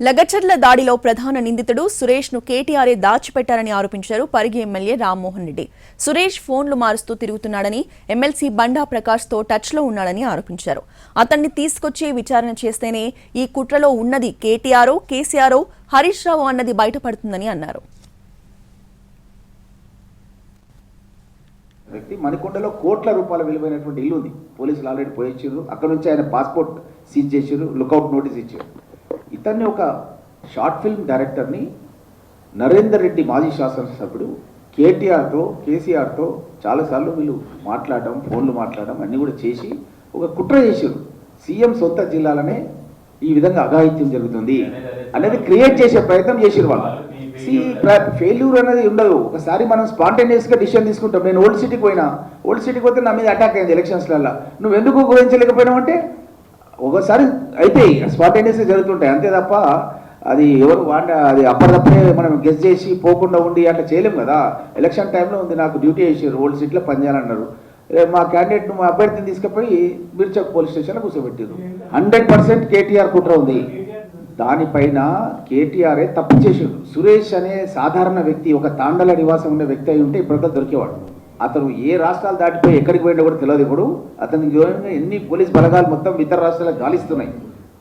లగచర్ల దాడిలో ప్రధాన నిందితుడు సురేష్ ను కేటీఆర్ఏ దాచిపెట్టారని ఆరోపించారు పరిగి ఎమ్మెల్యే రామ్మోహన్ రెడ్డి. సురేష్ ఫోన్లు మారుస్తూ తిరుగుతున్నాడని, ఎమ్మెల్సీ బండా ప్రకాష్ తో టచ్ లో ఉన్నాడని ఆరోపించారు. అతన్ని తీసుకొచ్చి విచారణ చేస్తేనే ఈ కుట్రలో ఉన్నది కేటీఆర్, కేసీఆర్, హరీష్ రావు అన్నది బయటపడుతుందని అన్నారు. వ్యక్తి మణికొండలో కోట్ల రూపాయల విలువైనటువంటి ఇల్లు ఉంది. పోలీసులు ఆల్రెడీ పోయించారు. అక్కడ నుంచి ఆయన పాస్పోర్ట్ సీజ్ చేశారు, లుకౌట్ నోటీస్ ఇచ్చారు. ఇతన్ని ఒక షార్ట్ ఫిల్మ్ డైరెక్టర్ని నరేందర్ రెడ్డి మాజీ శాసనసభ్యుడు కేటీఆర్తో కేసీఆర్తో చాలాసార్లు వీళ్ళు మాట్లాడడం, ఫోన్లు మాట్లాడడం అన్నీ కూడా చేసి ఒక కుట్ర చేశారు. సీఎం సొంత జిల్లాలనే ఈ విధంగా అఘాయిత్యం జరుగుతుంది అనేది క్రియేట్ చేసే ప్రయత్నం చేసారు వాళ్ళు. ఫెయిల్యూర్ అనేది ఉండదు. ఒకసారి మనం స్పాంటేనియస్గా డిసిషన్ తీసుకుంటాం. నేను ఓల్డ్ సిటీకి పోయినా, ఓల్డ్ సిటీకి పోతే నా మీద అటాక్ అయింది ఎలక్షన్స్లలో. నువ్వు ఎందుకు గురించలేకపోయినావు అంటే ఒకసారి అయితే స్పాంటేనియస్గా జరుగుతుంటాయి అంతే తప్ప అది ఎవరు అది అప్పటికప్పుడే మనం గెస్ చేసి పోకుండా ఉండి అట్లా చేయలేము కదా. ఎలక్షన్ టైంలో ఉంది, నాకు డ్యూటీ వేసారు, ఓల్డ్ సిటీలో పనిచేయాలన్నారు. మా క్యాండిడేట్ను మా అభ్యర్థిని తీసుకుపోయి బిర్చక్ పోలీస్ స్టేషన్లో కూర్చోబెట్టారు. 100% కేటీఆర్ కుట్ర ఉంది. దానిపైన కేటీఆర్ఏ తప్పు చేసాడు. సురేష్ అనే సాధారణ వ్యక్తి, ఒక తాండల నివాసం ఉండే వ్యక్తి అయి ఉంటే ఇప్పటికీ దొరికేవాడు. అతను ఏ రాష్ట్రాలు దాటిపోయి ఎక్కడికి పోయిందో కూడా తెలియదు. ఇప్పుడు అతనికి ఎన్ని పోలీస్ బలగాలు మొత్తం ఇతర రాష్ట్రాలకు గాలిస్తున్నాయి.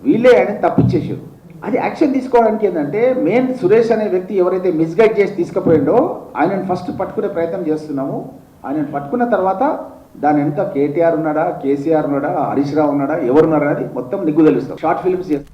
వీళ్ళే ఆయన తప్పిచ్చేసారు. అది యాక్షన్ తీసుకోవడానికి ఏంటంటే మెయిన్ సురేష్ అనే వ్యక్తి ఎవరైతే మిస్గైడ్ చేసి తీసుకుపోయిండో ఆయనను ఫస్ట్ పట్టుకునే ప్రయత్నం చేస్తున్నాము. ఆయనను పట్టుకున్న తర్వాత దాని వెనుక కేటీఆర్ ఉన్నాడా, కేసీఆర్ ఉన్నాడా, హరీష్ రావు ఉన్నాడా, ఎవరున్నారా అనేది మొత్తం నిగ్గు తెలుస్తాం. షార్ట్ ఫిల్మ్స్ చేస్తాం.